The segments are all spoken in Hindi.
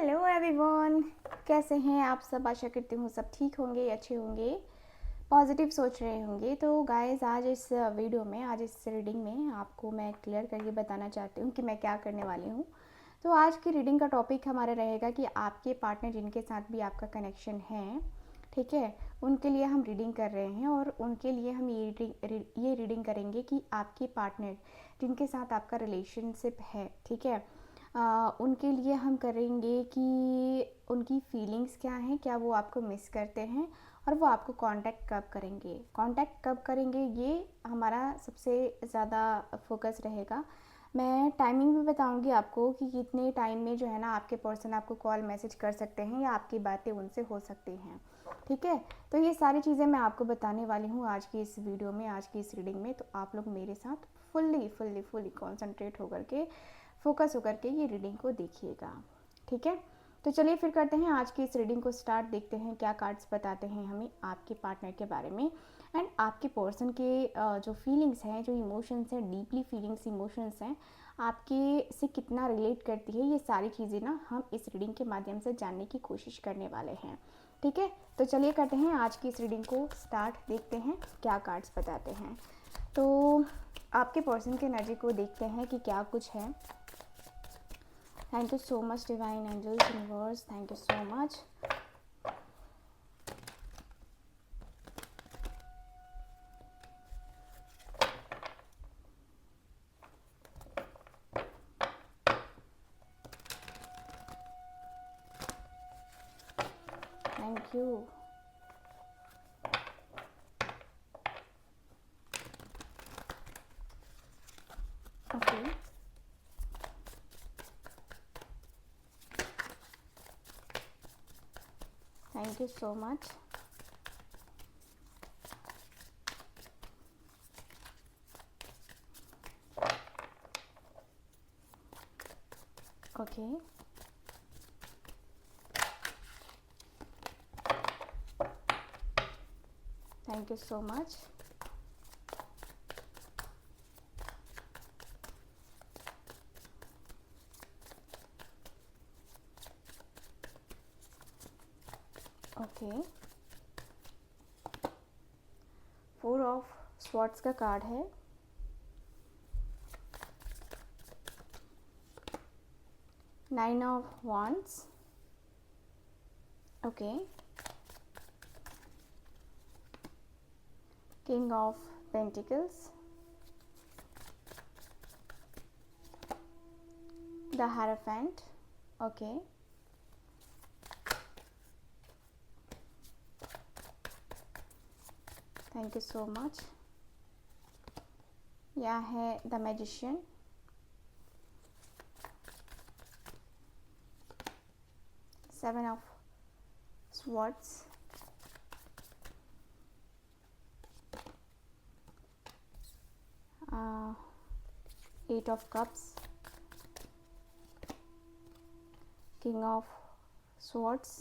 हेलो एवरीवन, कैसे हैं आप सब। आशा करती हूँ सब ठीक होंगे, अच्छे होंगे, पॉजिटिव सोच रहे होंगे। तो गाइस, आज इस वीडियो में, आज इस रीडिंग में आपको मैं क्लियर करके बताना चाहती हूँ कि मैं क्या करने वाली हूँ। तो आज की रीडिंग का टॉपिक हमारा रहेगा कि आपके पार्टनर जिनके साथ भी आपका कनेक्शन है, ठीक है, उनके लिए हम रीडिंग कर रहे हैं। और उनके लिए हम ये रीडिंग करेंगे कि आपके पार्टनर जिनके साथ आपका रिलेशनशिप है, ठीक है, उनके लिए हम करेंगे कि उनकी फीलिंग्स क्या हैं, क्या वो आपको मिस करते हैं और वो आपको कांटेक्ट कब करेंगे, ये हमारा सबसे ज़्यादा फोकस रहेगा। मैं टाइमिंग भी बताऊंगी आपको कि कितने टाइम में जो है ना आपके पर्सन आपको कॉल मैसेज कर सकते हैं या आपकी बातें उनसे हो सकती हैं, ठीक है। तो ये सारी चीज़ें मैं आपको बताने वाली हूँ आज की इस वीडियो में, आज की इस रीडिंग में। तो आप लोग मेरे साथ फुल्ली कॉन्सेंट्रेट होकर के, फोकस होकर के ये रीडिंग को देखिएगा, ठीक है। तो चलिए फिर करते हैं आज की इस रीडिंग को स्टार्ट। देखते हैं क्या कार्ड्स बताते हैं हमें आपके पार्टनर के बारे में एंड आपके पर्सन के जो फीलिंग्स हैं, जो इमोशंस हैं, डीपली फीलिंग्स इमोशंस हैं, आपके से कितना रिलेट करती है, ये सारी चीज़ें ना हम इस रीडिंग के माध्यम से जानने की कोशिश करने वाले हैं, ठीक है। तो चलिए करते हैं आज की इस रीडिंग को स्टार्ट। देखते हैं क्या कार्ड्स बताते हैं। तो आपके पर्सन की एनर्जी को देखते हैं कि क्या कुछ है। Thank you so much, Divine Angels, Universe. Thank you so much. Thank you. Okay. Thank you so much. Okay. Thank you so much. Okay. 4 of swords का कार्ड है। 9 of wands. Okay. King of Pentacles. The Hierophant. Okay. Thank you so much. यह है The Magician. Seven of Swords. Eight of Cups. King of Swords.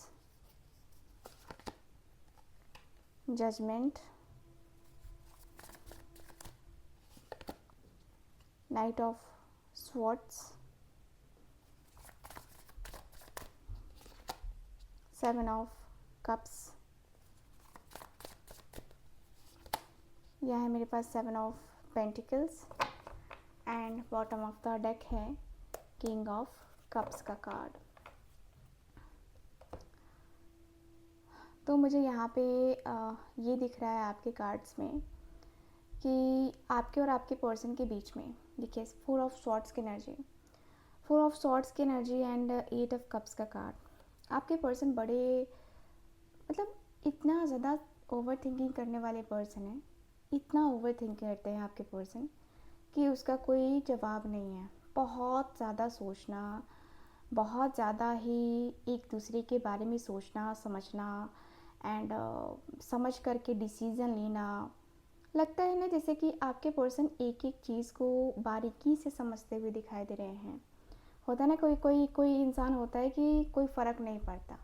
Judgment. Knight of Swords. 7 of Cups. यह है मेरे पास 7 of pentacles and bottom of the deck है किंग ऑफ कप्स का कार्ड। तो मुझे यहाँ पे ये दिख रहा है आपके कार्ड्स में कि आपके और आपके पर्सन के बीच में, देखिए, 4 ऑफ स्वॉर्ड्स की एनर्जी, 4 ऑफ स्वॉर्ड्स की एनर्जी एंड 8 ऑफ कप्स का कार्ड। आपके पर्सन बड़े, मतलब इतना ज़्यादा ओवर थिंकिंग करने वाले पर्सन हैं, इतना ओवर थिंक करते हैं आपके पर्सन कि उसका कोई जवाब नहीं है। बहुत ज़्यादा सोचना, बहुत ज़्यादा ही एक दूसरे के बारे में सोचना समझना एंड समझ करके डिसीज़न लेना। लगता है ना जैसे कि आपके पर्सन एक एक चीज़ को बारीकी से समझते हुए दिखाई दे रहे हैं। होता है ना, कोई इंसान होता है कि कोई फ़र्क नहीं पड़ता,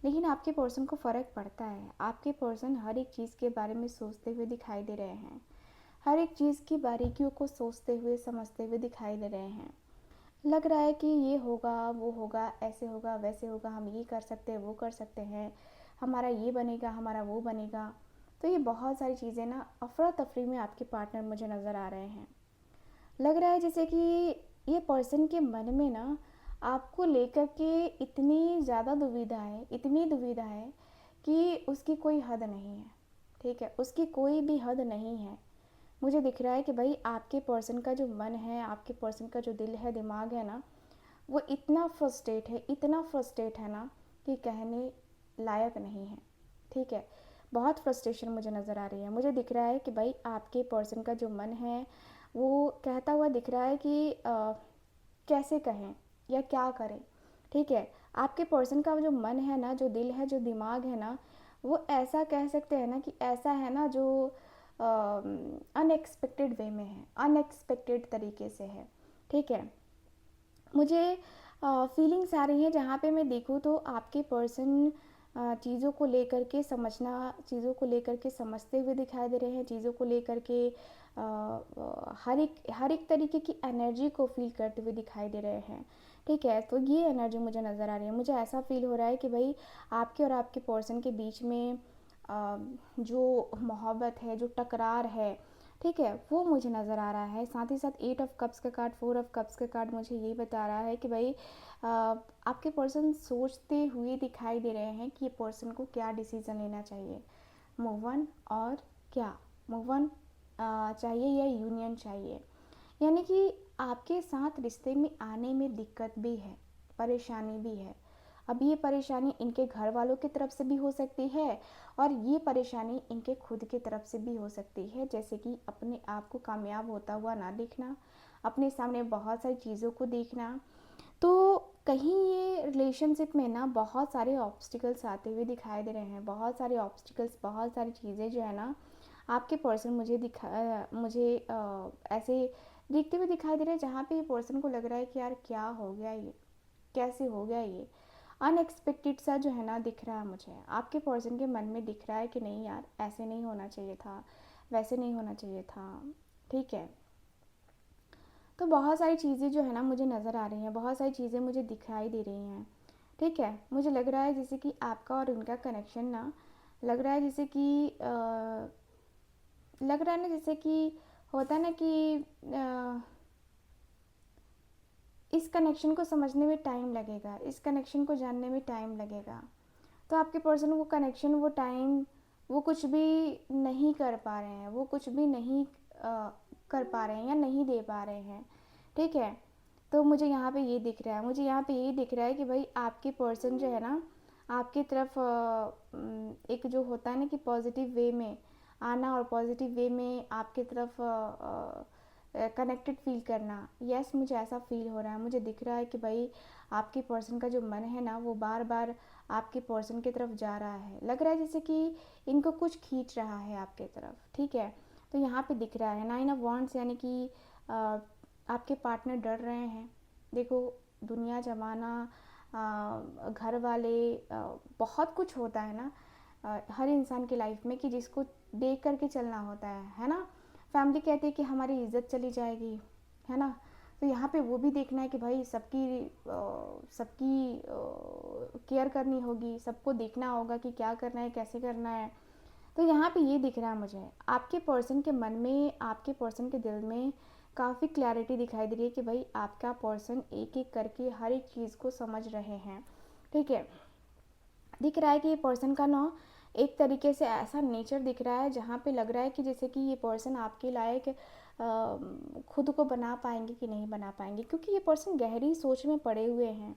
लेकिन आपके पर्सन को फ़र्क पड़ता है। आपके पर्सन हर एक चीज़ के बारे में सोचते हुए दिखाई दे रहे हैं, हर एक चीज़ की बारीकियों को सोचते हुए समझते हुए दिखाई दे रहे हैं। लग रहा है कि ये होगा, वो होगा, ऐसे होगा, वैसे होगा, हम ये कर सकते हैं, वो कर सकते हैं, हमारा ये बनेगा, हमारा वो बनेगा। तो ये बहुत सारी चीज़ें ना अफरा तफरी में आपके पार्टनर मुझे नज़र आ रहे हैं। लग रहा है जैसे कि ये पर्सन के मन में ना आपको लेकर के इतनी ज़्यादा दुविधा है, इतनी दुविधा है कि उसकी कोई हद नहीं है। ठीक है, उसकी कोई भी हद नहीं है। मुझे दिख रहा है कि भाई आपके पर्सन का जो मन है, आपके पर्सन का जो दिल है, दिमाग है ना, वो इतना फ्रस्ट्रेट है, इतना फ्रस्ट्रेट है ना कि कहने लायक नहीं है। ठीक है, बहुत फ्रस्ट्रेशन मुझे नज़र आ रही है। मुझे दिख रहा है कि भाई आपके पर्सन का जो मन है वो कहता हुआ दिख रहा है कि कैसे कहें या क्या करें। ठीक है, आपके पर्सन का जो मन है ना, जो दिल है, जो दिमाग है ना, वो ऐसा कह सकते हैं ना कि ऐसा है ना जो अनएक्सपेक्टेड वे में है, अनएक्सपेक्टेड तरीके से है। ठीक है, मुझे फीलिंग्स आ रही हैं जहाँ पे मैं देखूँ तो आपके पर्सन चीज़ों को लेकर के समझना, चीज़ों को लेकर के समझते हुए दिखाई दे रहे हैं, चीज़ों को लेकर के हर एक तरीके की एनर्जी को फील करते हुए दिखाई दे रहे हैं। ठीक है, तो ये एनर्जी मुझे नज़र आ रही है। मुझे ऐसा फील हो रहा है कि भाई आपके और आपके पर्सन के बीच में जो मोहब्बत है, जो टकरार है, ठीक है, वो मुझे नज़र आ रहा है। साथ ही साथ 8 ऑफ कप्स का कार्ड, 4 ऑफ कप्स का कार्ड मुझे ये बता रहा है कि भाई आपके पर्सन सोचते हुए दिखाई दे रहे हैं कि ये पर्सन को क्या डिसीज़न लेना चाहिए, मूव ऑन और क्या, मूव ऑन चाहिए या यूनियन चाहिए। यानी कि आपके साथ रिश्ते में आने में दिक्कत भी है, परेशानी भी है। अब ये परेशानी इनके घर वालों की तरफ से भी हो सकती है और ये परेशानी इनके खुद की तरफ से भी हो सकती है, जैसे कि अपने आप को कामयाब होता हुआ ना देखना, अपने सामने बहुत सारी चीज़ों को देखना। तो कहीं ये रिलेशनशिप में ना बहुत सारे ऑब्स्टिकल्स आते हुए दिखाई दे रहे हैं, बहुत सारे ऑब्स्टिकल्स, बहुत सारी चीज़ें जो है ना आपके पर्सन मुझे ऐसे देखते हुए दिखाई दे रहे हैं जहाँ पे ये पर्सन को लग रहा है कि यार क्या हो गया ये, कैसे हो गया ये, अनएक्सपेक्टेड सा जो है ना दिख रहा है मुझे। आपके पर्सन के मन में दिख रहा है कि नहीं यार, ऐसे नहीं होना चाहिए था, वैसे नहीं होना चाहिए था। ठीक है, तो बहुत सारी चीज़ें जो है ना मुझे नज़र आ रही हैं, बहुत सारी चीज़ें मुझे दिखाई दे रही हैं। ठीक है, मुझे लग रहा है जैसे कि आपका और उनका कनेक्शन ना, लग रहा है जैसे कि लग रहा है ना जैसे कि होता है ना कि इस कनेक्शन को समझने में टाइम लगेगा, इस कनेक्शन को जानने में टाइम लगेगा। तो आपके पर्सन वो कनेक्शन, वो टाइम, वो कुछ भी नहीं कर पा रहे हैं, वो कुछ भी नहीं कर पा रहे हैं या नहीं दे पा रहे हैं। ठीक है, तो मुझे यहाँ पे ये दिख रहा है, मुझे यहाँ पे ये दिख रहा है कि भाई आपके पर्सन जो है ना आपकी तरफ एक जो होता है ना कि पॉजिटिव वे में आना और पॉजिटिव वे में आपकी तरफ कनेक्टेड फील करना। यस, मुझे ऐसा फील हो रहा है, मुझे दिख रहा है कि भाई आपके पर्सन का जो मन है ना वो बार बार आपके पर्सन की तरफ जा रहा है। लग रहा है जैसे कि इनको कुछ खींच रहा है आपके तरफ। ठीक है, तो यहाँ पे दिख रहा है 9 ऑफ वॉन्ड्स, यानी कि आपके पार्टनर डर रहे हैं। देखो, दुनिया जमाना घर वाले बहुत कुछ होता है ना हर इंसान की लाइफ में कि जिसको देख करके चलना होता है ना। फैमिली कहती है कि हमारी इज्जत चली जाएगी, है ना। तो यहाँ पे वो भी देखना है कि भाई सबकी केयर करनी होगी, सबको देखना होगा कि क्या करना है, कैसे करना है। तो यहाँ पे ये दिख रहा है मुझे आपके पर्सन के मन में, आपके पर्सन के दिल में काफ़ी क्लैरिटी दिखाई दे रही है कि भाई आपका पर्सन एक एक करके हर एक चीज़ को समझ रहे हैं। ठीक है, दिख रहा है कि ये पर्सन का ना एक तरीके से ऐसा नेचर दिख रहा है जहाँ पे लग रहा है कि जैसे कि ये पर्सन आपके लायक खुद को बना पाएंगे कि नहीं बना पाएंगे, क्योंकि ये पर्सन गहरी सोच में पड़े हुए हैं।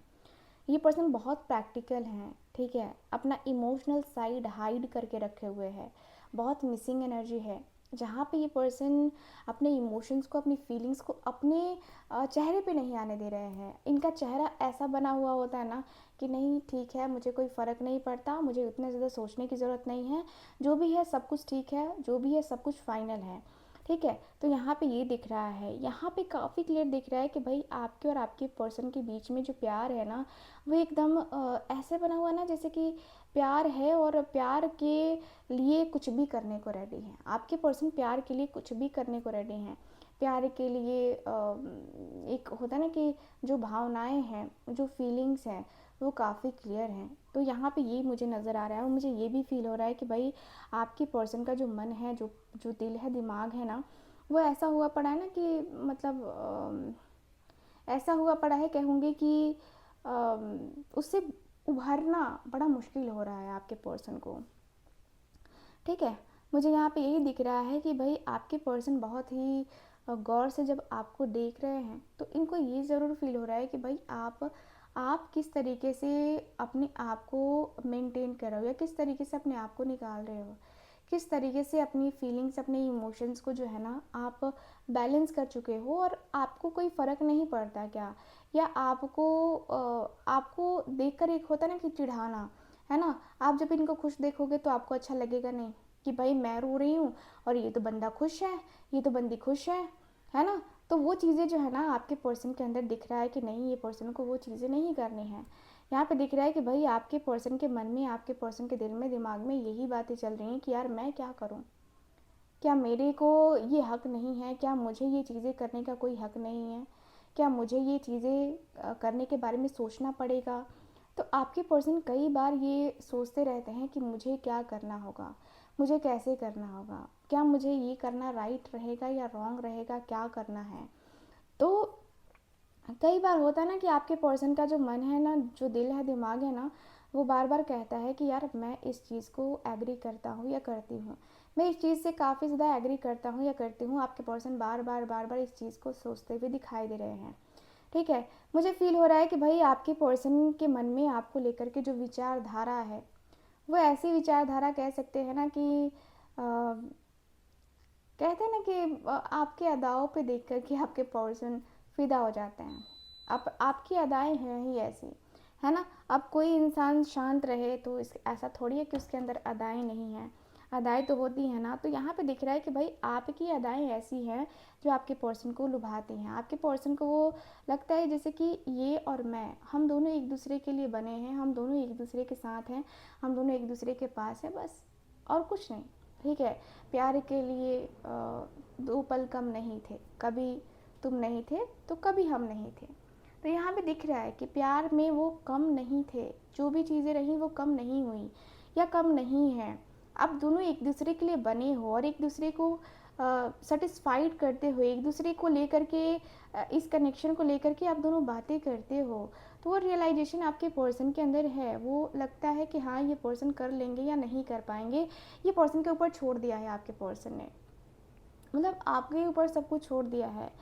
ये पर्सन बहुत प्रैक्टिकल हैं। ठीक है, अपना इमोशनल साइड हाइड करके रखे हुए हैं, बहुत मिसिंग एनर्जी है जहाँ पे ये पर्सन अपने इमोशंस को, अपनी फीलिंग्स को अपने चेहरे पे नहीं आने दे रहे हैं। इनका चेहरा ऐसा बना हुआ होता है ना कि नहीं ठीक है, मुझे कोई फ़र्क नहीं पड़ता, मुझे उतना ज़्यादा सोचने की ज़रूरत नहीं है, जो भी है सब कुछ ठीक है, जो भी है सब कुछ फाइनल है। ठीक है, तो यहाँ पे ये दिख रहा है, यहाँ पे काफ़ी क्लियर दिख रहा है कि भाई आपके और आपके पर्सन के बीच में जो प्यार है ना वो एकदम ऐसे बना हुआ ना जैसे कि प्यार है और प्यार के लिए कुछ भी करने को रेडी हैं। आपके पर्सन प्यार के लिए कुछ भी करने को रेडी हैं। प्यार के लिए एक होता है ना कि जो भावनाएं हैं, जो फीलिंग्स हैं, वो काफ़ी क्लियर हैं। तो यहाँ पे ये मुझे नज़र आ रहा है और मुझे ये भी फील हो रहा है कि भाई आपकी पर्सन का जो मन है, जो जो दिल है, दिमाग है ना, वो ऐसा हुआ पड़ा है ना कि मतलब ऐसा हुआ पड़ा है, कहूँगी कि उससे उभरना बड़ा मुश्किल हो रहा है आपके पर्सन को। ठीक है, मुझे यहाँ पे यही दिख रहा है कि भाई आपके पर्सन बहुत ही गौर से जब आपको देख रहे हैं तो इनको ये ज़रूर फील हो रहा है कि भाई आप किस तरीके से अपने आप को मेंटेन कर रहे हो, या किस तरीके से अपने आप को निकाल रहे हो, किस तरीके से अपनी फीलिंग्स, अपने इमोशंस को जो है ना आप बैलेंस कर चुके हो, और आपको कोई फ़र्क नहीं पड़ता क्या, या आपको देखकर एक होता है ना कि चिढ़ाना, है ना। आप जब इनको खुश देखोगे तो आपको अच्छा लगेगा नहीं कि भाई मैं रो रही हूँ और ये तो बंदा खुश है, ये तो बंदी खुश है ना। तो वो चीज़ें जो है ना आपके पर्सन के अंदर दिख रहा है कि नहीं, ये पर्सन को वो चीज़ें नहीं करनी है। यहाँ पे दिख रहा है कि भाई आपके पर्सन के मन में, आपके पर्सन के दिल में, दिमाग में यही बातें चल रही हैं कि यार मैं क्या करूँ, क्या मेरे को ये हक नहीं है, क्या मुझे ये चीज़ें करने का कोई हक नहीं है, क्या मुझे ये चीज़ें करने के बारे में सोचना पड़ेगा। तो आपके पर्सन कई बार ये सोचते रहते हैं कि मुझे क्या करना होगा, मुझे कैसे करना होगा, क्या मुझे ये करना राइट रहेगा या रॉन्ग रहेगा, क्या करना है। तो कई बार होता है ना कि आपके पर्सन का जो मन है ना, जो दिल है, दिमाग है ना, वो बार बार कहता है कि यार मैं इस चीज़ को एग्री करता हूँ या करती हूँ, मैं इस चीज़ से काफ़ी ज़्यादा एग्री करता हूँ या करती हूँ। आपके पर्सन बार बार इस चीज़ को सोचते हुए दिखाई दे रहे हैं। ठीक है, मुझे फील हो रहा है कि भाई आपके पर्सन के मन में आपको लेकर के जो विचारधारा है, वो ऐसी विचारधारा कह सकते हैं ना कि कहते हैं ना कि आपके अदाओं पे देख कर के आपके पर्सन फिदा हो जाते हैं। आपकी अदाएं हैं ही ऐसी, है ना। अब कोई इंसान शांत रहे तो इस ऐसा थोड़ी है कि उसके अंदर अदाएं नहीं हैं, अदाएं तो होती हैं ना। तो यहाँ पे दिख रहा है कि भाई आपकी अदाएं ऐसी हैं जो आपके पर्सन को लुभाती हैं। आपके पर्सन को वो लगता है जैसे कि ये और मैं, हम दोनों एक दूसरे के लिए बने हैं, हम दोनों एक दूसरे के साथ हैं, हम दोनों एक दूसरे के पास हैं, बस और कुछ नहीं। ठीक है, प्यार के लिए दो पल कम नहीं थे, कभी तुम नहीं थे तो कभी हम नहीं थे। तो यहाँ पे दिख रहा है कि प्यार में वो कम नहीं थे, जो भी चीज़ें रहीं वो कम नहीं हुई या कम नहीं हैं। आप दोनों एक दूसरे के लिए बने हो और एक दूसरे को सेटिस्फाइड करते हुए, एक दूसरे को लेकर के इस कनेक्शन को लेकर के आप दोनों बातें करते हो। तो वो रियलाइजेशन आपके पर्सन के अंदर है, वो लगता है कि हाँ ये पर्सन कर लेंगे या नहीं कर पाएंगे, ये पर्सन के ऊपर छोड़ दिया है आपके पर्सन ने, मतलब आपके ऊपर सब कुछ छोड़ दिया है।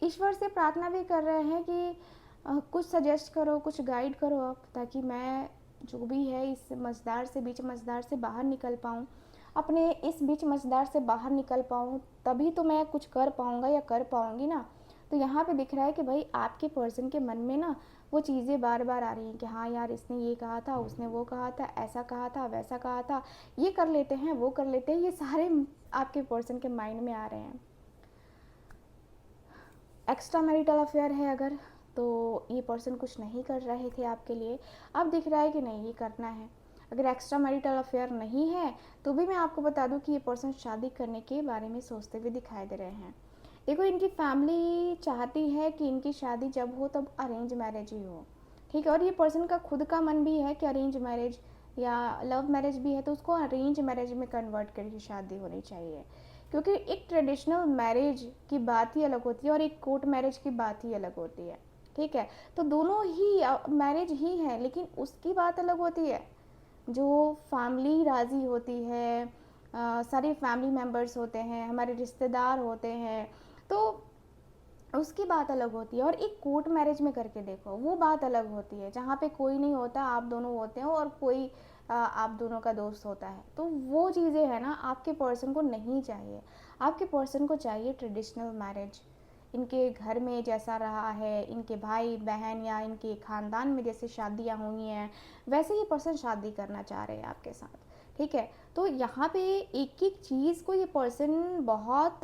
ईश्वर से प्रार्थना भी कर रहे हैं कि कुछ सजेस्ट करो, कुछ गाइड करो आप, ताकि मैं जो भी है इस मझदार से, बीच मझदार से बाहर निकल पाऊँ, अपने इस बीच मझदार से बाहर निकल पाऊँ, तभी तो मैं कुछ कर पाऊँगा या कर पाऊँगी ना। तो यहाँ पे दिख रहा है कि भाई आपके पर्सन के मन में ना वो चीज़ें बार बार आ रही हैं कि हाँ यार इसने ये कहा था, उसने वो कहा था, ऐसा कहा था, वैसा कहा था, ये कर लेते हैं, वो कर लेते हैं, ये सारे आपके पर्सन के माइंड में आ रहे हैं। एक्स्ट्रा मैरिटल अफेयर है अगर, तो ये पर्सन कुछ नहीं कर रहे थे आपके लिए, अब दिख रहा है कि नहीं ये करना है। अगर एक्स्ट्रा मैरिटल अफेयर नहीं है तो भी मैं आपको बता दूं कि ये पर्सन शादी करने के बारे में सोचते हुए दिखाई दे रहे हैं। देखो इनकी फैमिली चाहती है कि इनकी शादी जब हो तब अरेंज मैरिज ही हो। ठीक है, और ये पर्सन का खुद का मन भी है कि अरेंज मैरिज या लव मैरिज भी है तो उसको अरेंज मैरिज में कन्वर्ट करके शादी होनी चाहिए। क्योंकि एक ट्रेडिशनल मैरिज की बात ही अलग होती है और एक कोर्ट मैरिज की बात ही अलग होती है। ठीक है, तो दोनों ही मैरिज ही है, लेकिन उसकी बात अलग होती है जो फैमिली राज़ी होती है, सारे फैमिली मेम्बर्स होते हैं, हमारे रिश्तेदार होते हैं, तो उसकी बात अलग होती है। और एक कोर्ट मैरिज में करके देखो, वो बात अलग होती है जहाँ पे कोई नहीं होता, आप दोनों होते हो और कोई आप दोनों का दोस्त होता है। तो वो चीज़ें हैं ना आपके पर्सन को नहीं चाहिए। आपके पर्सन को चाहिए ट्रेडिशनल मैरिज, इनके घर में जैसा रहा है, इनके भाई बहन या इनके ख़ानदान में जैसे शादियाँ हुई हैं, वैसे ही पर्सन शादी करना चाह रहे हैं आपके साथ। ठीक है, तो यहाँ पे एक एक चीज़ को ये पर्सन बहुत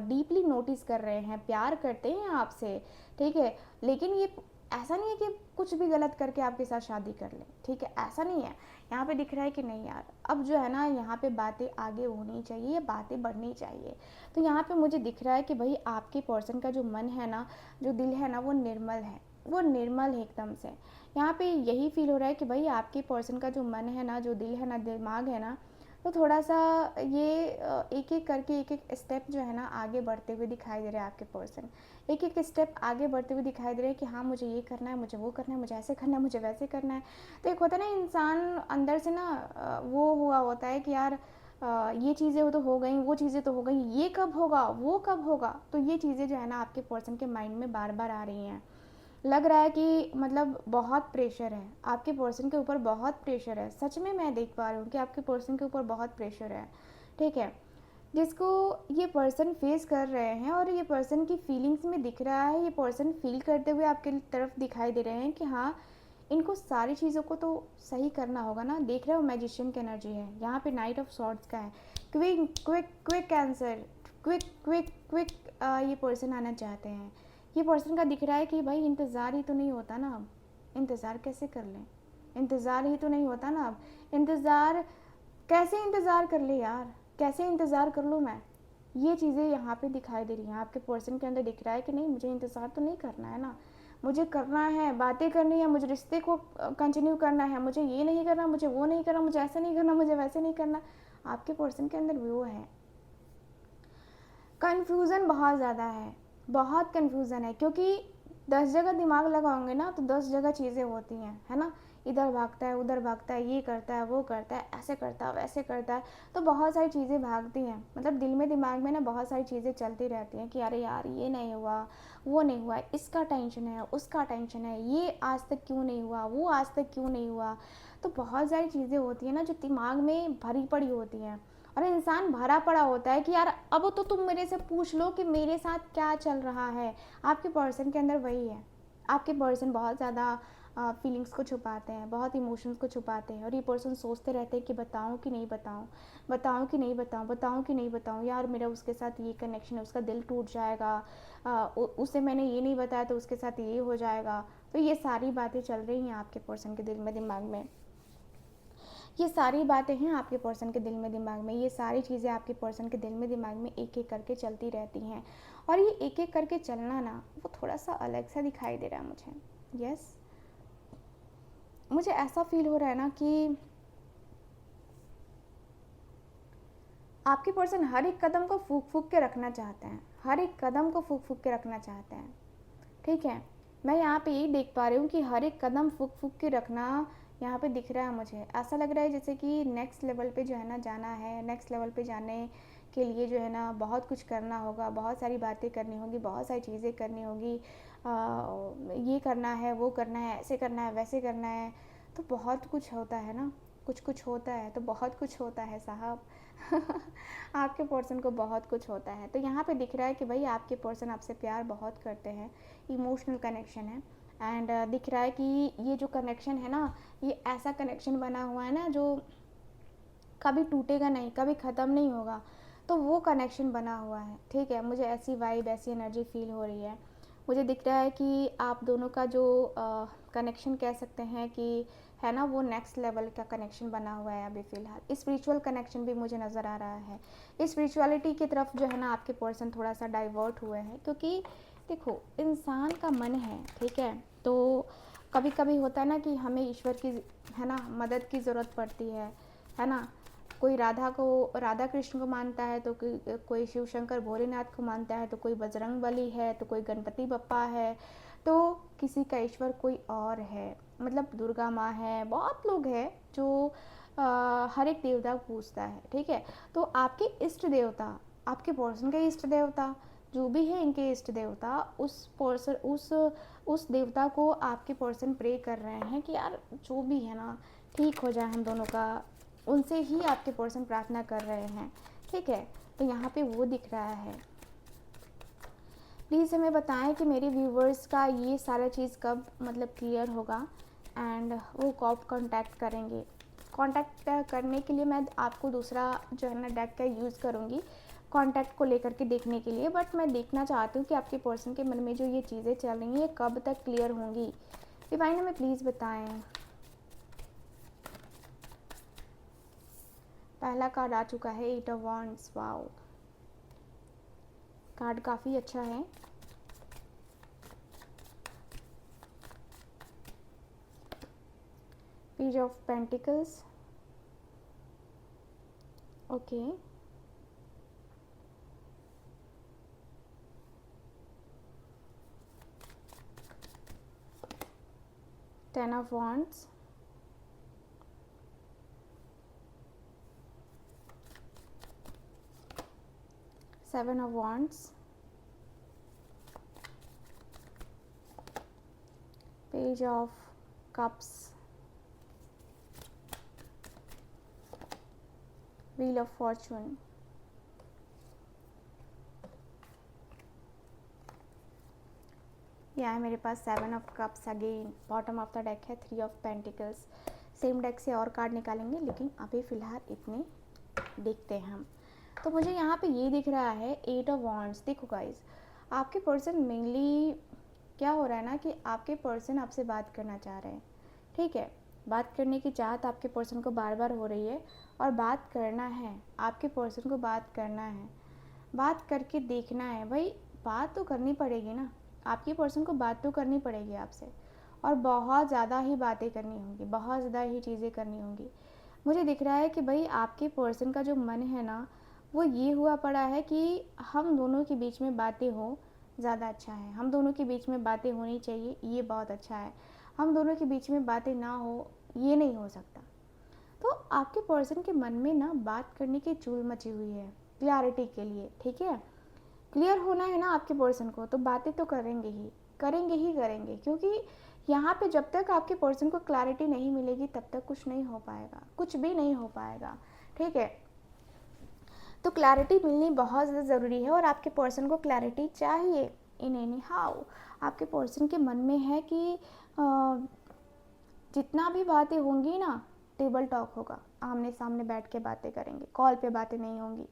डीपली नोटिस कर रहे हैं, प्यार करते हैं आपसे। ठीक है, लेकिन ये ऐसा नहीं है कि कुछ भी गलत करके आपके साथ शादी कर ले, ठीक है, ऐसा नहीं है। यहाँ पे दिख रहा है कि नहीं यार, अब जो है ना यहाँ पे बातें आगे होनी चाहिए, बातें बढ़नी चाहिए। तो यहाँ पे मुझे दिख रहा है कि भाई आपके पर्सन का जो मन है ना, जो दिल है ना, वो निर्मल है, वो निर्मल है एकदम से। यहाँ पे यही फील हो रहा है कि भाई आपके पर्सन का जो मन है ना, जो दिल है ना, दिमाग है ना, तो थोड़ा सा ये एक एक करके एक एक स्टेप जो है ना आगे बढ़ते हुए दिखाई दे रहे हैं आपके पर्सन। एक एक स्टेप आगे बढ़ते हुए दिखाई दे रहे हैं कि हाँ मुझे ये करना है, मुझे वो करना है, मुझे ऐसे करना है, मुझे वैसे करना है। तो एक होता है ना इंसान अंदर से ना वो हुआ होता है कि यार ये चीज़ें तो हो गई, वो चीज़ें तो हो गई, ये कब होगा, वो कब होगा। तो ये चीज़ें जो है ना आपके पर्सन के माइंड में बार बार आ रही हैं। लग रहा है कि मतलब बहुत प्रेशर है आपके पर्सन के ऊपर, बहुत प्रेशर है। सच में मैं देख पा रही हूँ कि आपके पर्सन के ऊपर बहुत प्रेशर है, ठीक है, जिसको ये पर्सन फेस कर रहे हैं। और ये पर्सन की फीलिंग्स में दिख रहा है, ये पर्सन फील करते हुए आपके तरफ दिखाई दे रहे हैं कि हाँ इनको सारी चीज़ों को तो सही करना होगा ना। देख रहे हो मैजिशियन की एनर्जी है यहाँ पे, नाइट ऑफ सॉर्ड्स का है। Quick quick quick answer, quick quick quick ये पर्सन आना चाहते हैं। ये पर्सन का दिख रहा है कि भाई इंतज़ार ही तो नहीं होता ना अब, इंतज़ार कैसे कर लें, इंतज़ार ही तो नहीं होता ना अब, इंतज़ार कैसे इंतज़ार कर ले यार, कैसे इंतज़ार कर लूँ मैं। ये चीज़ें यहाँ पे दिखाई दे रही हैं आपके पर्सन के अंदर। दिख रहा है कि नहीं मुझे इंतज़ार तो नहीं करना है ना, मुझे करना है, बातें करनी है, मुझे रिश्ते को कंटिन्यू करना है, मुझे ये नहीं करना, मुझे वो नहीं करना, मुझे ऐसा नहीं करना, मुझे वैसे नहीं करना। आपके पर्सन के अंदर वो है, कन्फ्यूज़न बहुत ज़्यादा है, बहुत कन्फ्यूज़न है। क्योंकि 10 जगह दिमाग लगाओगे ना तो 10 जगह चीज़ें होती हैं, है ना। इधर भागता है, उधर भागता है, ये करता है, वो करता है, ऐसे करता है, वैसे करता है। तो बहुत सारी चीज़ें भागती हैं, मतलब दिल में दिमाग में ना बहुत सारी चीज़ें चलती रहती हैं कि अरे यार ये नहीं हुआ, वो नहीं हुआ, इसका टेंशन है, उसका टेंशन है, ये आज तक क्यों नहीं हुआ, वो आज तक क्यों नहीं हुआ। तो बहुत सारी चीज़ें होती हैं ना जो दिमाग में भरी पड़ी होती हैं। और इंसान भरा पड़ा होता है कि यार अब तो तुम मेरे से पूछ लो कि मेरे साथ क्या चल रहा है। आपके पर्सन के अंदर वही है। आपके पर्सन बहुत ज़्यादा फीलिंग्स को छुपाते हैं, बहुत इमोशंस को छुपाते हैं। और ये पर्सन सोचते रहते हैं कि बताऊं कि नहीं बताऊं, बताऊं कि नहीं बताऊं, बताऊं कि नहीं बताऊं, यार मेरा उसके साथ ये कनेक्शन है, उसका दिल टूट जाएगा, उसे मैंने ये नहीं बताया तो उसके साथ ये हो जाएगा। तो ये सारी बातें चल रही हैं आपके पर्सन के दिल में दिमाग में। ये सारी बातें हैं आपके पर्सन के दिल में दिमाग में, ये सारी चीज़ें आपके पर्सन के दिल में दिमाग में एक एक करके चलती रहती हैं। और ये एक एक करके चलना ना वो थोड़ा सा अलग सा दिखाई दे रहा है मुझे। यस, मुझे ऐसा फील हो रहा है ना कि आपके पर्सन हर एक कदम को फूक फूक के रखना चाहते हैं, हर एक कदम को फूक फूक के रखना चाहते हैं, ठीक है। मैं यहाँ पे यही देख पा रही हूँ कि हर एक कदम फूक फूक के रखना यहाँ पे दिख रहा है मुझे। ऐसा लग रहा है जैसे कि नेक्स्ट लेवल पे जो है ना जाना है, नेक्स्ट लेवल पे जाने के लिए जो है ना बहुत कुछ करना होगा, बहुत सारी बातें करनी होगी, बहुत सारी चीज़ें करनी होगी, ये करना है, वो करना है, ऐसे करना है, वैसे करना है। तो बहुत कुछ होता है ना, कुछ कुछ होता है तो बहुत कुछ होता है साहब। आपके पर्सन को बहुत कुछ होता है। तो यहाँ पे दिख रहा है कि भाई आपके पर्सन आपसे प्यार बहुत करते हैं, इमोशनल कनेक्शन है। एंड दिख रहा है कि ये जो कनेक्शन है ना, ये ऐसा कनेक्शन बना हुआ है ना जो कभी टूटेगा नहीं, कभी ख़त्म नहीं होगा। तो वो कनेक्शन बना हुआ है, ठीक है। मुझे ऐसी वाइब, ऐसी एनर्जी फील हो रही है। मुझे दिख रहा है कि आप दोनों का जो कनेक्शन कह सकते हैं कि है ना, वो नेक्स्ट लेवल का कनेक्शन बना हुआ है अभी फ़िलहाल। स्पिरिचुअल कनेक्शन भी मुझे नज़र आ रहा है। स्पिरिचुअलिटी की तरफ जो है ना आपके पर्सन थोड़ा सा डाइवर्ट हुए हैं। क्योंकि देखो इंसान का मन है, ठीक है, तो कभी कभी होता है ना कि हमें ईश्वर की, है ना, मदद की ज़रूरत पड़ती है ना। कोई राधा कृष्ण को मानता है, तो कोई शिव शंकर भोलेनाथ को मानता है, तो कोई बजरंग बली है, तो कोई गणपति बप्पा है, तो किसी का ईश्वर कोई और है, मतलब दुर्गा माँ है। बहुत लोग हैं जो हर एक देवता को पूजता है, ठीक है। तो आपके इष्ट देवता, आपके पर्सन के इष्ट देवता जो भी है, इनके इष्ट देवता, उस देवता को आपके पर्सन प्रे कर रहे हैं कि यार जो भी है ना ठीक हो जाए हम दोनों का। उनसे ही आपके पर्सन प्रार्थना कर रहे हैं, ठीक है। तो यहाँ पे वो दिख रहा है। प्लीज़ हमें बताएं कि मेरे व्यूवर्स का ये सारा चीज़ कब मतलब क्लियर होगा एंड वो कब कांटेक्ट करेंगे। कांटेक्ट करने के लिए मैं आपको दूसरा जो है ना डेक का यूज़ करूँगी। कांटेक्ट को लेकर के देखने के लिए, बट मैं देखना चाहती हूँ कि आपके पर्सन के मन में जो ये चीज़ें चल रही हैं ये कब तक क्लियर होंगी। डिवाइन हमें प्लीज़ बताएं। पहला कार्ड आ चुका है 8 ऑफ वांड्स। वाओ, कार्ड काफ़ी अच्छा है। Page of pentacles, okay. Ten of wands, seven of wands, page of cups, wheel of Fortune, यह है मेरे पास 7 of cups. Again bottom of the deck है 3 ऑफ पेंटिकल्स। सेम डेक से और कार्ड निकालेंगे, लेकिन अभी फ़िलहाल इतने देखते हैं हम। तो मुझे यहाँ पे ये दिख रहा है 8 ऑफ वांड्स। देखो गाइस, आपके पर्सन मेनली क्या हो रहा है ना कि आपके पर्सन आपसे बात करना चाह रहे हैं, ठीक है। बात करने की चाहत आपके पर्सन को बार बार हो रही है, और बात करना है, आपके पर्सन को बात करना है, बात करके देखना है। भाई बात तो करनी पड़ेगी ना, आपके पर्सन को बात तो करनी पड़ेगी आपसे, और बहुत ज़्यादा ही बातें करनी होंगी, बहुत ज़्यादा ही चीज़ें करनी होंगी। मुझे दिख रहा है कि भाई आपके पर्सन का जो मन है ना वो ये हुआ पड़ा है कि हम दोनों के बीच में बातें हो ज़्यादा अच्छा है, हम दोनों के बीच में बातें होनी चाहिए, ये बहुत अच्छा है। हम दोनों के बीच में बातें ना हो, ये नहीं हो सकता। तो आपके पर्सन के मन में ना बात करने की चूल मची हुई है क्लैरिटी के लिए, ठीक है। क्लियर होना है ना आपके पर्सन को, तो बातें तो करेंगे ही करेंगे, क्योंकि यहाँ पे जब तक आपके पर्सन को क्लैरिटी नहीं मिलेगी तब तक कुछ नहीं हो पाएगा, कुछ भी नहीं हो पाएगा, ठीक है। तो क्लैरिटी मिलनी बहुत ज़्यादा ज़रूरी है, और आपके पर्सन को क्लैरिटी चाहिए इन एनी हाउ। आपके पर्सन के मन में है कि जितना भी बातें होंगी ना, टेबल टॉक होगा, आमने सामने बैठ के बातें करेंगे, कॉल पे बातें नहीं होंगी।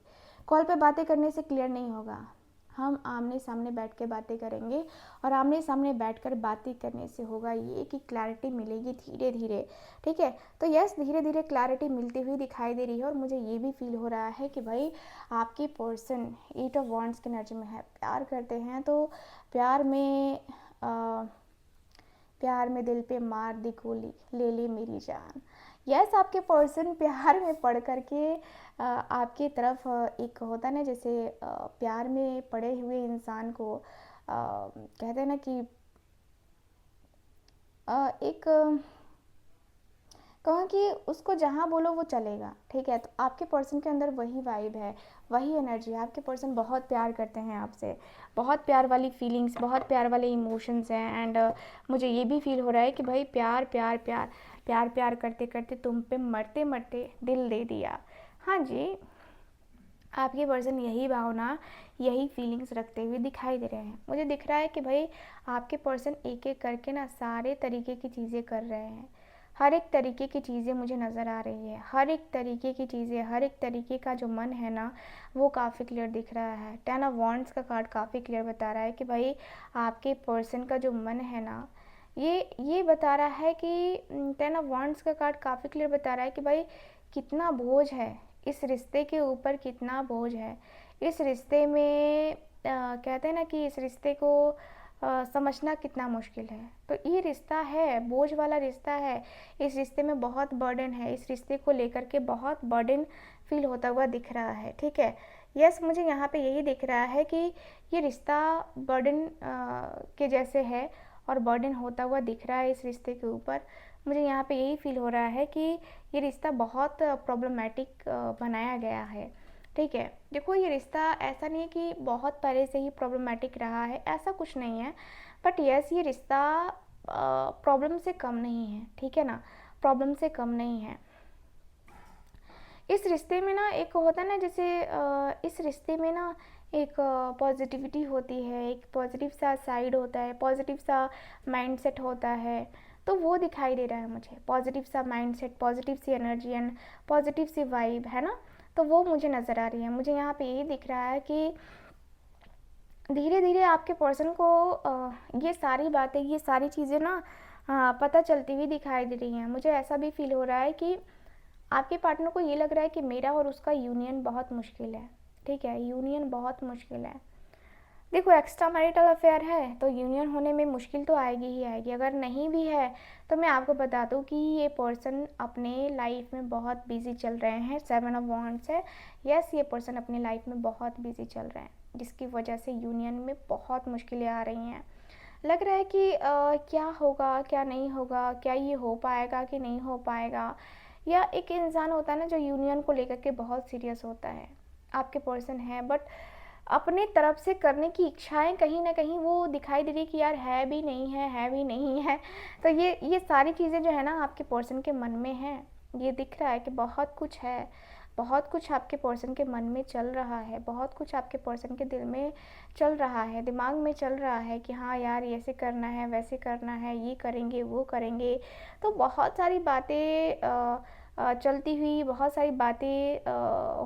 कॉल पे बातें करने से क्लियर नहीं होगा, हम आमने सामने बैठ के बातें करेंगे, और आमने सामने बैठकर बातें करने से होगा ये कि क्लैरिटी मिलेगी धीरे धीरे, ठीक है। तो यस, धीरे धीरे क्लैरिटी मिलती हुई दिखाई दे रही है, और मुझे ये भी फील हो रहा है कि भाई आपके पर्सन 8 ऑफ वांड्स की एनर्जी में है, प्यार करते हैं। तो प्यार में दिल पे मार दी गोली, ले ली मेरी जान। यस, आपके पर्सन प्यार में पड़ करके आपकी तरफ एक होता ना, जैसे प्यार में पड़े हुए इंसान को कहते हैं ना कि एक कहूँ कि उसको जहाँ बोलो वो चलेगा, ठीक है। तो आपके पर्सन के अंदर वही वाइब है, वही एनर्जी है। आपके पर्सन बहुत प्यार करते हैं आपसे, बहुत प्यार वाली फीलिंग्स, बहुत प्यार वाले इमोशंस हैं। एंड मुझे ये भी फील हो रहा है कि भाई प्यार प्यार प्यार प्यार प्यार करते करते तुम पे मरते मरते दिल दे दिया। हाँ जी, आपके पर्सन यही भावना, यही फीलिंग्स रखते हुए दिखाई दे रहे हैं। मुझे दिख रहा है कि भाई आपके पर्सन एक एक करके ना सारे तरीके की चीज़ें कर रहे हैं, हर एक तरीके की चीज़ें मुझे नज़र आ रही है, हर एक तरीके की चीज़ें, हर एक तरीके का जो मन है ना वो काफ़ी क्लियर दिख रहा है। 10 ऑफ वांड्स का कार्ड काफ़ी क्लियर बता रहा है कि भाई आपके पर्सन का जो मन है ना ये बता रहा है कि 10 ऑफ वांड्स का कार्ड काफ़ी क्लियर बता रहा है कि भाई कितना बोझ है इस रिश्ते के ऊपर, कितना बोझ है इस रिश्ते में। कहते हैं ना कि इस रिश्ते को समझना कितना मुश्किल है। तो ये रिश्ता है, बोझ वाला रिश्ता है, इस रिश्ते में बहुत बर्डन है, इस रिश्ते को लेकर के बहुत बर्डन फील होता हुआ दिख रहा है, ठीक है। यस, मुझे यहाँ पे यही दिख रहा है कि ये रिश्ता बर्डन के जैसे है, और बर्डन होता हुआ दिख रहा है इस रिश्ते के ऊपर। मुझे यहाँ पे यही फील हो रहा है कि ये रिश्ता बहुत प्रॉब्लमेटिक बनाया गया है, ठीक है। देखो, ये रिश्ता ऐसा नहीं है कि बहुत पहले से ही प्रॉब्लमेटिक रहा है, ऐसा कुछ नहीं है। बट यस, ये रिश्ता प्रॉब्लम से कम नहीं है, ठीक है ना, प्रॉब्लम से कम नहीं है। इस रिश्ते में ना एक होता है ना, जैसे इस रिश्ते में ना एक पॉजिटिविटी होती है, एक पॉजिटिव सा साइड होता है, पॉजिटिव सा माइंडसेट होता है। तो वो दिखाई दे रहा है मुझे, पॉजिटिव सा माइंडसेट, पॉजिटिव सी एनर्जी एंड पॉजिटिव सी वाइब, है ना। तो वो मुझे नज़र आ रही है। मुझे यहाँ पे ये दिख रहा है कि धीरे धीरे आपके पर्सन को ये सारी बातें, ये सारी चीज़ें ना पता चलती हुई दिखाई दे रही हैं। मुझे ऐसा भी फील हो रहा है कि आपके पार्टनर को ये लग रहा है कि मेरा और उसका यूनियन बहुत मुश्किल है। ठीक है, यूनियन बहुत मुश्किल है। देखो, एक्स्ट्रा मैरिटल अफेयर है तो यूनियन होने में मुश्किल तो आएगी ही आएगी। अगर नहीं भी है तो मैं आपको बता दूं कि ये पर्सन अपने लाइफ में बहुत बिजी चल रहे हैं। 7 ऑफ वॉन्ड्स है। यस, ये पर्सन अपनी लाइफ में बहुत बिजी चल रहे हैं, जिसकी वजह से यूनियन में बहुत मुश्किलें आ रही हैं। लग रहा है कि क्या होगा, क्या नहीं होगा, क्या ये हो पाएगा कि नहीं हो पाएगा। या एक इंसान होता है ना जो यूनियन को लेकर के बहुत सीरियस होता है। आपके पर्सन है, बट अपनी तरफ से करने की इच्छाएं कहीं ना कहीं वो दिखाई दे रही कि यार है भी नहीं है, है भी नहीं है। तो ये सारी चीज़ें जो है ना आपके पर्सन के मन में है। ये दिख रहा है कि बहुत कुछ है, बहुत कुछ आपके पर्सन के मन में चल रहा है, बहुत कुछ आपके पर्सन के दिल में चल रहा है, दिमाग में चल रहा है कि हाँ यार ऐसे करना है, वैसे करना है, ये करेंगे, वो करेंगे। तो बहुत सारी बातें चलती हुई, बहुत सारी बातें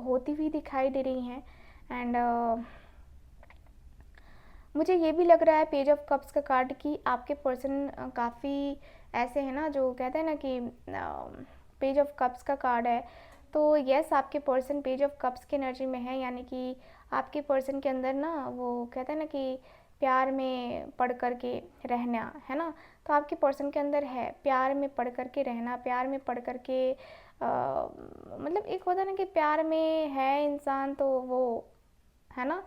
होती हुई दिखाई दे रही हैं। एंड मुझे ये भी लग रहा है पेज ऑफ कप्स का कार्ड कि आपके पर्सन काफ़ी ऐसे हैं ना जो कहते हैं ना कि पेज ऑफ कप्स का कार्ड है। तो यस, आपके पर्सन पेज ऑफ कप्स की एनर्जी में है, यानी कि आपके पर्सन के अंदर ना वो कहते हैं ना कि प्यार में पढ़ कर के रहना है ना। तो आपके पर्सन के अंदर है प्यार में पढ़ कर के रहना, प्यार में पढ़ कर के मतलब एक होता है ना कि प्यार में है इंसान तो वो है ना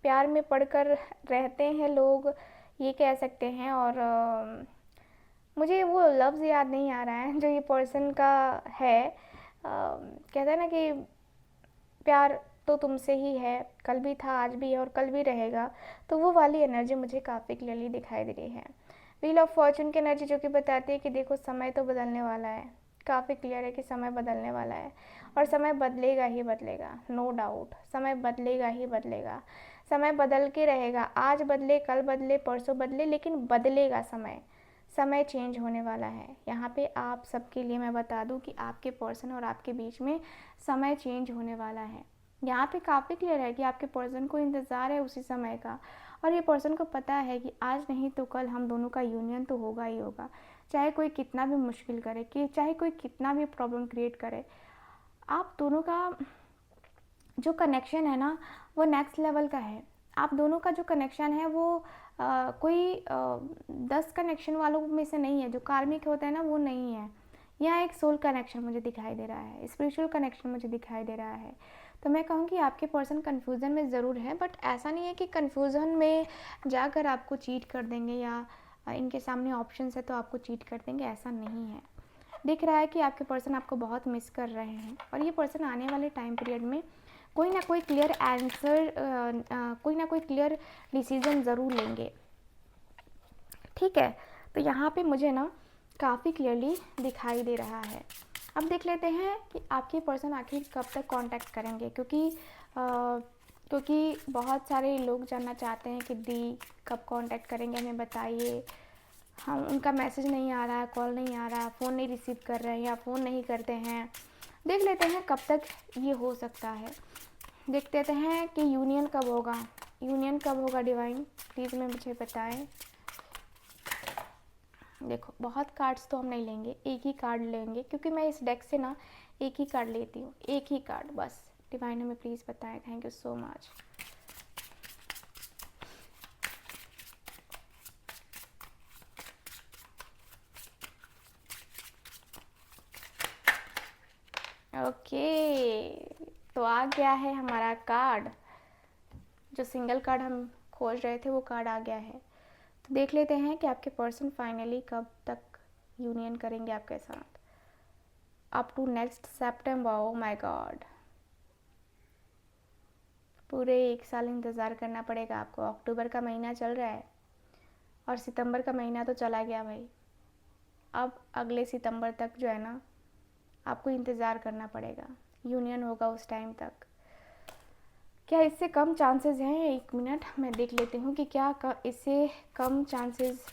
प्यार में पढ़कर रहते हैं लोग, ये कह सकते हैं। और मुझे वो लफ्ज़ याद नहीं आ रहा है जो ये पर्सन का है। कहते हैं ना कि प्यार तो तुमसे ही है, कल भी था, आज भी है और कल भी रहेगा। तो वो वाली एनर्जी मुझे काफ़ी क्लियरली दिखाई दे रही है। व्हील ऑफ फॉर्चून की एनर्जी जो कि बताती है कि देखो समय तो बदलने वाला है, काफ़ी क्लियर है कि समय बदलने वाला है और समय बदलेगा ही बदलेगा, नो डाउट। समय बदलेगा ही बदलेगा, समय बदल के रहेगा। आज बदले, कल बदले, परसों बदले, लेकिन बदलेगा समय। समय चेंज होने वाला है। यहाँ पे आप सबके लिए मैं बता दूँ कि आपके पर्सन और आपके बीच में समय चेंज होने वाला है। यहाँ पे काफ़ी क्लियर है कि आपके पर्सन को इंतज़ार है उसी समय का, और ये पर्सन को पता है कि आज नहीं तो कल हम दोनों का यूनियन तो होगा ही होगा। चाहे कोई कितना भी मुश्किल करे, कि चाहे कोई कितना भी प्रॉब्लम क्रिएट करे, आप दोनों का जो कनेक्शन है ना वो नेक्स्ट लेवल का है। आप दोनों का जो कनेक्शन है वो कोई 10 कनेक्शन वालों में से नहीं है, जो कार्मिक होता है ना वो नहीं है। यहाँ एक सोल कनेक्शन मुझे दिखाई दे रहा है, स्पिरिचुअल कनेक्शन मुझे दिखाई दे रहा है। तो मैं कहूँगी आपके पर्सन कन्फ्यूज़न में ज़रूर है, बट ऐसा नहीं है कि कन्फ्यूज़न में जाकर आपको चीट कर देंगे या इनके सामने ऑप्शंस है तो आपको चीट कर देंगे, ऐसा नहीं है। दिख रहा है कि आपके पर्सन आपको बहुत मिस कर रहे हैं और ये पर्सन आने वाले टाइम पीरियड में कोई ना कोई क्लियर आंसर, कोई ना कोई क्लियर डिसीजन ज़रूर लेंगे। ठीक है, तो यहाँ पे मुझे ना काफ़ी क्लियरली दिखाई दे रहा है। अब देख लेते हैं कि आपके पर्सन आखिर कब तक कांटेक्ट करेंगे, क्योंकि बहुत सारे लोग जानना चाहते हैं कि दी कब कांटेक्ट करेंगे, हमें बताइए। हम उनका मैसेज नहीं आ रहा है, कॉल नहीं आ रहा है, फ़ोन नहीं रिसीव कर रहे हैं या फ़ोन नहीं करते हैं। देख लेते हैं कब तक ये हो सकता है। देख लेते हैं कि यूनियन कब होगा, यूनियन कब होगा डिवाइन, प्लीज़ में मुझे बताएं। देखो, बहुत कार्ड्स तो हम नहीं लेंगे, एक ही कार्ड लेंगे, क्योंकि मैं इस डेक से ना एक ही कार्ड लेती हूँ, एक ही कार्ड बस। डिवाइन हमें प्लीज़ बताएं, thank you so much. Okay, तो आ गया है हमारा कार्ड। जो सिंगल कार्ड हम खोज रहे थे वो कार्ड आ गया है। तो देख लेते हैं कि आपके पर्सन फाइनली कब तक यूनियन करेंगे आपके साथ। अप टू नेक्स्ट सितंबर, ओ माय गॉड, पूरे 1 साल इंतज़ार करना पड़ेगा आपको। अक्टूबर का महीना चल रहा है और सितंबर का महीना तो चला गया भाई। अब अगले सितंबर तक जो है ना आपको इंतज़ार करना पड़ेगा, यूनियन होगा उस टाइम तक। क्या इससे कम चांसेस हैं? 1 मिनट मैं देख लेती हूँ कि क्या इससे कम चांसेस,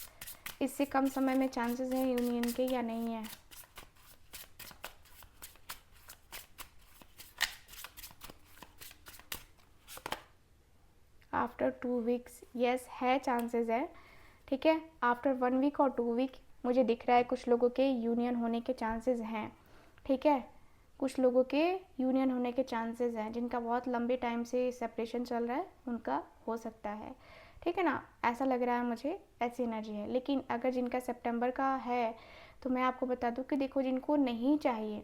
इससे कम समय में चांसेस हैं यूनियन के या नहीं है। आफ्टर 2 वीक्स, यस है, चांसेस है, ठीक है। आफ्टर 1 वीक और 2 वीक मुझे दिख रहा है कुछ लोगों के यूनियन होने के चांसेस हैं, ठीक है। कुछ लोगों के यूनियन होने के चांसेस हैं, जिनका बहुत लंबे टाइम से सेपरेशन चल रहा है उनका हो सकता है, ठीक है ना, ऐसा लग रहा है मुझे, ऐसी एनर्जी है। लेकिन अगर जिनका सितंबर का है तो मैं आपको बता दूं कि देखो, जिनको नहीं चाहिए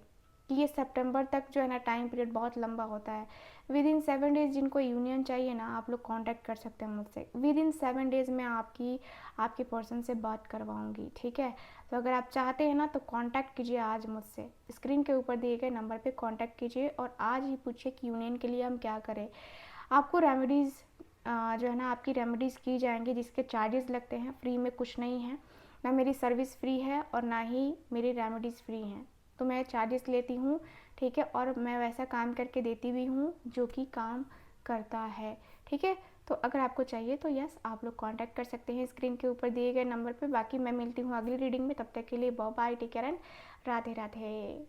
कि ये सितंबर तक जो है ना टाइम पीरियड बहुत लंबा होता है, विद इन 7 डेज़ जिनको यूनियन चाहिए ना, आप लोग कांटेक्ट कर सकते हैं मुझसे। विद इन 7 डेज़ में आपके पर्सन से बात करवाऊंगी, ठीक है। तो अगर आप चाहते हैं ना तो कांटेक्ट कीजिए आज मुझसे, स्क्रीन के ऊपर दिए गए नंबर पे कांटेक्ट कीजिए और आज ही पूछिए कि यूनियन के लिए हम क्या करें। आपको रेमेडीज़ जो है ना, आपकी रेमेडीज़ की जाएंगी जिसके चार्जेस लगते हैं, फ्री में कुछ नहीं है, ना मेरी सर्विस फ्री है और ना ही मेरी रेमेडीज़ फ्री हैं। तो मैं चार्जेस लेती हूँ, ठीक है, और मैं वैसा काम करके देती भी हूँ जो कि काम करता है, ठीक है। तो अगर आपको चाहिए तो यस, आप लोग कांटेक्ट कर सकते हैं स्क्रीन के ऊपर दिए गए नंबर पे। बाकी मैं मिलती हूँ अगली रीडिंग में, तब तक के लिए bye bye, take care and Radhe Radhe.